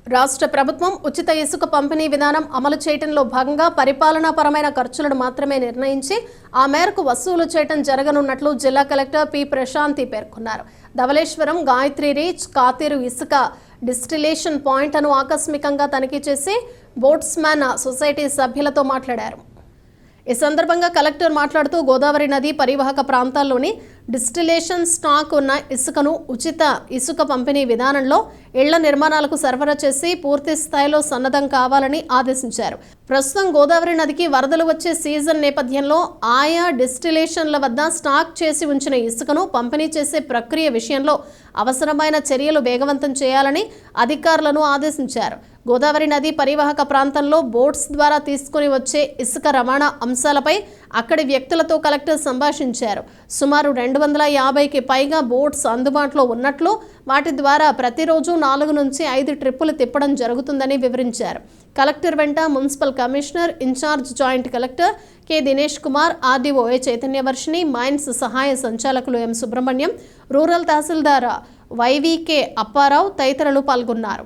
రాష్ట్ర ప్రభుత్వం ఉచిత ఇసుక పంపిణీ విధానం అమలు చేయడంలో భాగంగా పరిపాలనాపరమైన ఖర్చులను మాత్రమే నిర్ణయించి ఆ మేరకు వసూలు చేయడం జరగనున్నట్లు జిల్లా కలెక్టర్ పి ప్రశాంతి పేర్కొన్నారు. ధవళేశ్వరం గాయత్రి రీచ్ కాతీరు ఇసుక డిస్టిలేషన్ పాయింట్ను ఆకస్మికంగా తనిఖీ చేసి బోట్స్మ్యాన్ సొసైటీ సభ్యులతో మాట్లాడారు. ఈ సందర్భంగా కలెక్టర్ మాట్లాడుతూ గోదావరి నది పరివాహక ప్రాంతాల్లోని డిస్టిలేషన్ స్టాక్ ఉన్న ఇసుకను ఉచిత ఇసుక పంపిణీ విధానంలో ఇళ్ల నిర్మాణాలకు సరఫరా చేసి పూర్తి స్థాయిలో సన్నద్ధం కావాలని ఆదేశించారు. ప్రస్తుతం గోదావరి నదికి వరదలు వచ్చే సీజన్ నేపథ్యంలో ఆయా డిస్టిలేషన్ల వద్ద స్టాక్ చేసి ఉంచిన ఇసుకను పంపిణీ చేసే ప్రక్రియ విషయంలో అవసరమైన చర్యలు వేగవంతం చేయాలని అధికారులను ఆదేశించారు. గోదావరి నది పరివాహక ప్రాంతంలో బోట్స్ ద్వారా తీసుకుని వచ్చే ఇసుక రవాణా అంశాలపై అక్కడి వ్యక్తులతో కలెక్టర్ సంభాషించారు. సుమారు 250కి పైగా బోట్స్ అందుబాటులో ఉన్నట్లు, వాటి ద్వారా ప్రతిరోజు 4 నుంచి 5 ట్రిప్పులు తిప్పడం జరుగుతుందని వివరించారు. కలెక్టర్ వెంట municipal commissioner, in charge joint collector K Dinesh Kumar, RDO Chaitanyavarshini, mines సహాయ సంచాలకులు M Subrahmanyam, rural tahsildar YVK Apparao తదితరులు పాల్గొన్నారు.